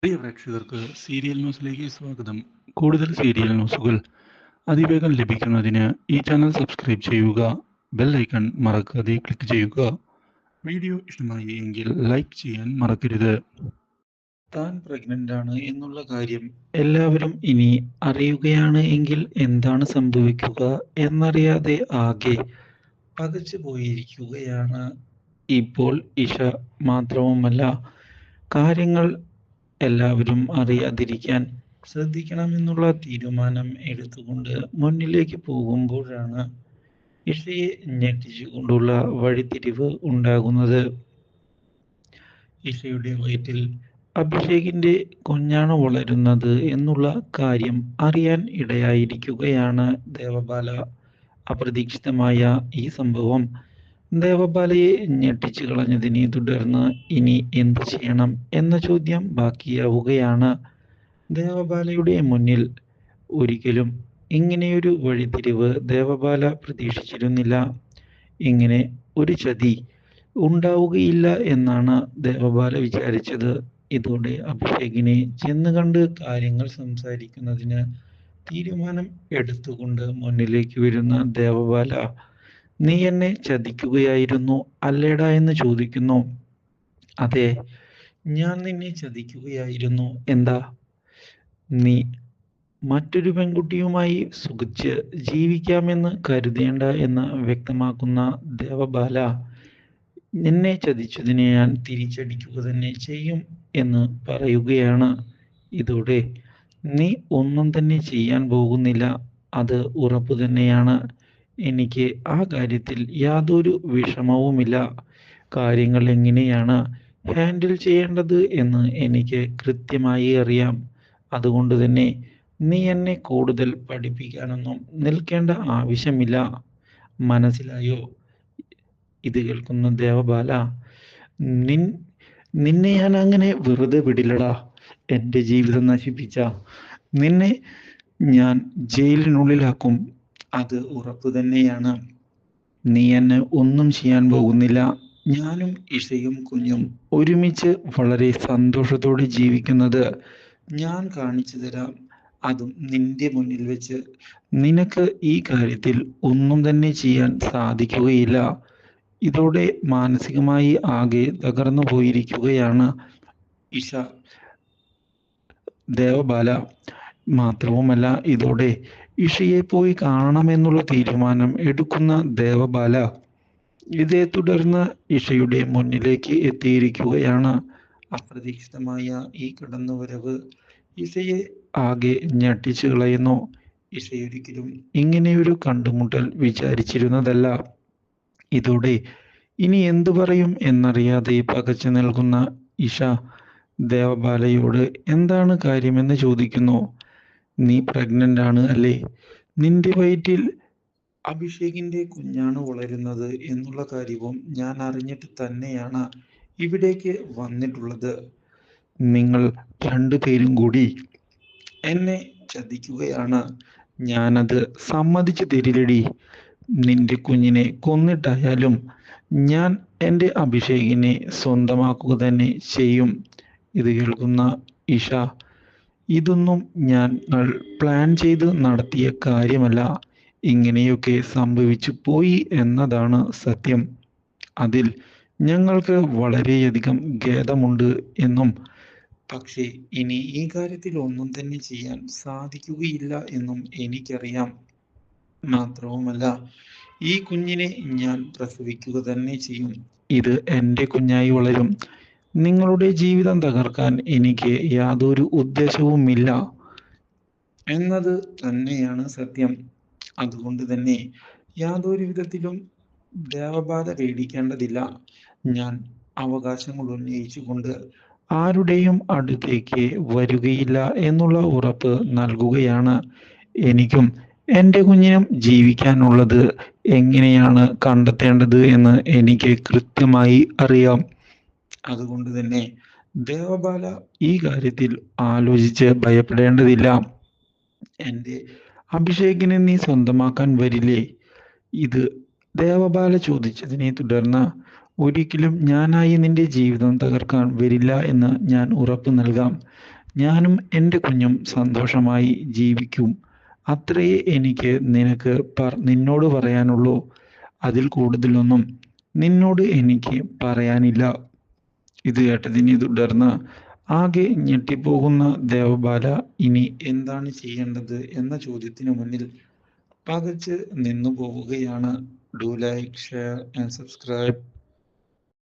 പ്രിയ പ്രേക്ഷകർക്ക് സീരിയൽ ന്യൂസിലേക്ക് സ്വാഗതം. കൂടുതൽ സീരിയൽ ന്യൂസുകൾ അതിവേഗം ലഭിക്കുന്നതിന് ഈ ചാനൽ സബ്സ്ക്രൈബ് ചെയ്യുക. ബെൽ ഐക്കൺ മറക്കാതെ ക്ലിക്ക് ചെയ്യുക. വീഡിയോ ഇഷ്ടമായി എങ്കിൽ ലൈക്ക് ചെയ്യാൻ മറക്കരുത്. താൻ പ്രഗ്നന്റ് ആണ് എന്നുള്ള കാര്യം എല്ലാവരും ഇനി അറിയുകയാണ് എങ്കിൽ എന്താണ് സംഭവിക്കുക എന്നറിയാതെ ആകെ പകച്ചു പോയിരിക്കുകയാണ് ഇപ്പോൾ ഇഷ. മാത്രവുമല്ല, കാര്യങ്ങൾ എല്ലാവരും അറിയാതിരിക്കാൻ ശ്രദ്ധിക്കണമെന്നുള്ള തീരുമാനം എടുത്തുകൊണ്ട് മുന്നിലേക്ക് പോകുമ്പോഴാണ് ഇഷയെ ഞെട്ടിച്ചുകൊണ്ടുള്ള വഴിത്തിരിവ് ഉണ്ടാകുന്നത്. ഇഷയുടെ വയറ്റിൽ അഭിഷേകിന്റെ കുഞ്ഞാണ് വളരുന്നത് എന്നുള്ള കാര്യം അറിയാൻ ഇടയായിരിക്കുകയാണ് ദേവബാല. അപ്രതീക്ഷിതമായ ഈ സംഭവം ദേവബാലയെ ഞെട്ടിച്ചു കളഞ്ഞതിനെ തുടർന്ന് ഇനി എന്ത് ചെയ്യണം എന്ന ചോദ്യം ബാക്കിയാവുകയാണ്. ദേവബാലയുടെ മുന്നിൽ ഒരിക്കലും ഇങ്ങനെയൊരു വഴിത്തിരിവ് ദേവബാല പ്രതീക്ഷിച്ചിരുന്നില്ല. ഇങ്ങനെ ഒരു ചതി ഉണ്ടാവുകയില്ല എന്നാണ് ദേവബാല വിചാരിച്ചത്. ഇതോടെ അഭിഷേകിനെ ചെന്ന് കണ്ട് കാര്യങ്ങൾ സംസാരിക്കുന്നതിന് തീരുമാനം എടുത്തുകൊണ്ട് മുന്നിലേക്ക് വരുന്ന ദേവബാല, നീ എന്നെ ചതിക്കുകയായിരുന്നു അല്ലേടാ എന്ന് ചോദിക്കുന്നു. അതെ, ഞാൻ നിന്നെ ചതിക്കുകയായിരുന്നു. എന്താ, നീ മറ്റൊരു പെൺകുട്ടിയുമായി സുഖിച്ച് ജീവിക്കാമെന്ന് കരുതേണ്ട എന്ന് വ്യക്തമാക്കുന്ന ദേവബാല, നിന്നെ ചതിച്ചതിനെ ഞാൻ തിരിച്ചടിക്കുക തന്നെ ചെയ്യും എന്ന് പറയുകയാണ്. ഇതോടെ നീ ഒന്നും തന്നെ ചെയ്യാൻ പോകുന്നില്ല, അത് ഉറപ്പു തന്നെയാണ്. എനിക്ക് ആ കാര്യത്തിൽ യാതൊരു വിഷമവുമില്ല. കാര്യങ്ങൾ എങ്ങനെയാണ് ഹാൻഡിൽ ചെയ്യേണ്ടത് എന്ന് എനിക്ക് കൃത്യമായി അറിയാം. അതുകൊണ്ട് തന്നെ നീ എന്നെ കൂടുതൽ പഠിപ്പിക്കാനൊന്നും നിൽക്കേണ്ട ആവശ്യമില്ല. മനസ്സിലായോ? ഇത് കേൾക്കുന്ന ദേവബാല, നിന്നെ ഞാൻ അങ്ങനെ വെറുതെ വിടില്ലടാ. എൻ്റെ ജീവിതം നശിപ്പിച്ച നിന്നെ ഞാൻ ജയിലിനുള്ളിലാക്കും, അത് ഉറപ്പു തന്നെയാണ്. നീ എന്നെ ഒന്നും ചെയ്യാൻ പോകുന്നില്ല. ഞാനും ഇഷയും കുഞ്ഞും ഒരുമിച്ച് വളരെ സന്തോഷത്തോടെ ജീവിക്കുന്നത് ഞാൻ കാണിച്ചു തരാം. അതും നിന്റെ മുന്നിൽ വെച്ച്. നിനക്ക് ഈ കാര്യത്തിൽ ഒന്നും തന്നെ ചെയ്യാൻ സാധിക്കുകയില്ല. ഇതോടെ മാനസികമായി ആകെ തകർന്നു പോയിരിക്കുകയാണ് ഇഷ. ദേവബാല മാത്രവുമല്ല, ഇതോടെ ഇഷയെ പോയി കാണണമെന്നുള്ള തീരുമാനം എടുക്കുന്ന ദേവബാല ഇതേ തുടർന്ന് ഇഷയുടെ മുന്നിലേക്ക് എത്തിയിരിക്കുകയാണ്. അപ്രതീക്ഷിതമായ ഈ കടന്നുവരവ് ഇഷയെ ആകെ ഞെട്ടിച്ചു കളയുന്നു. ഇഷയൊരിക്കലും ഇങ്ങനെയൊരു കണ്ടുമുട്ടൽ വിചാരിച്ചിരുന്നതല്ല. ഇതോടെ ഇനി എന്തു പറയും എന്നറിയാതെ പകച്ചു നിൽക്കുന്ന ഇഷ ദേവബാലയോട് എന്താണ് കാര്യമെന്ന് ചോദിക്കുന്നു. നീ പ്രഗ്നന്റ് ആണ് അല്ലേ? നിന്റെ വയറ്റിൽ അഭിഷേകിന്റെ കുഞ്ഞാണ് വളരുന്നത് എന്നുള്ള കാര്യവും ഞാൻ അറിഞ്ഞിട്ട് തന്നെയാണ് ഇവിടേക്ക് വന്നിട്ടുള്ളത്. നിങ്ങൾ രണ്ടുപേരും കൂടി എന്നെ ചതിക്കുകയാണ്. ഞാനത് സമ്മതിച്ചു തരില്ലടി. നിന്റെ കുഞ്ഞിനെ കൊന്നിട്ടായാലും ഞാൻ എൻ്റെ അഭിഷേകിനെ സ്വന്തമാക്കുക തന്നെ ചെയ്യും. ഇത് കേൾക്കുന്ന ഇഷ, ഇതൊന്നും ഞങ്ങൾ പ്ലാൻ ചെയ്ത് നടത്തിയ കാര്യമല്ല, ഇങ്ങനെയൊക്കെ സംഭവിച്ചു പോയി എന്നതാണ് സത്യം. അതിൽ ഞങ്ങൾക്ക് വളരെയധികം ഖേദമുണ്ട് എന്നും, പക്ഷേ ഇനി ഈ കാര്യത്തിൽ ഒന്നും തന്നെ ചെയ്യാൻ സാധിക്കുകയില്ല എന്നും എനിക്കറിയാം. മാത്രവുമല്ല, ഈ കുഞ്ഞിനെ ഞാൻ പ്രസവിക്കുക തന്നെ ചെയ്യും. ഇത് എൻ്റെ കുഞ്ഞായി വളരും. നിങ്ങളുടെ ജീവിതം തകർക്കാൻ എനിക്ക് യാതൊരു ഉദ്ദേശവുമില്ല എന്നത് തന്നെയാണ് സത്യം. അതുകൊണ്ട് തന്നെ യാതൊരു വിധത്തിലും ദേവബാധ പേടിക്കേണ്ടതില്ല. ഞാൻ അവകാശങ്ങൾ ഉന്നയിച്ചുകൊണ്ട് ആരുടെയും അടുത്തേക്ക് വരികയില്ല എന്നുള്ള ഉറപ്പ് നൽകുകയാണ്. എനിക്കും എൻ്റെ കുഞ്ഞിനും ജീവിക്കാനുള്ളത് എങ്ങനെയാണ് കണ്ടെത്തേണ്ടത് എന്ന് എനിക്ക് കൃത്യമായി അറിയാം. അതുകൊണ്ട് തന്നെ ദേവബാല ഈ കാര്യത്തിൽ ആലോചിച്ച് ഭയപ്പെടേണ്ടതില്ല. എൻ്റെ അഭിഷേകിനെ നീ സ്വന്തമാക്കാൻ വരില്ലേ? ഇത് ദേവബാല ചോദിച്ചതിനെ തുടർന്ന് ഒരിക്കലും ഞാനായി നിന്റെ ജീവിതം തകർക്കാൻ വരില്ല എന്ന് ഞാൻ ഉറപ്പു നൽകാം. ഞാനും എൻ്റെ കുഞ്ഞും സന്തോഷമായി ജീവിക്കും. അത്രയേ എനിക്ക് നിന്നോട് പറയാനുള്ളൂ. അതിൽ കൂടുതലൊന്നും നിന്നോട് എനിക്ക് പറയാനില്ല. ഇത് കേട്ടതിനെ തുടർന്ന് ആകെ ഞെട്ടിപ്പോകുന്ന ദേവബാല ഇനി എന്താണ് ചെയ്യേണ്ടത് എന്ന ചോദ്യത്തിന് മുന്നിൽ പകച്ച് നിന്നു പോവുകയാണ്. Do like, share and subscribe.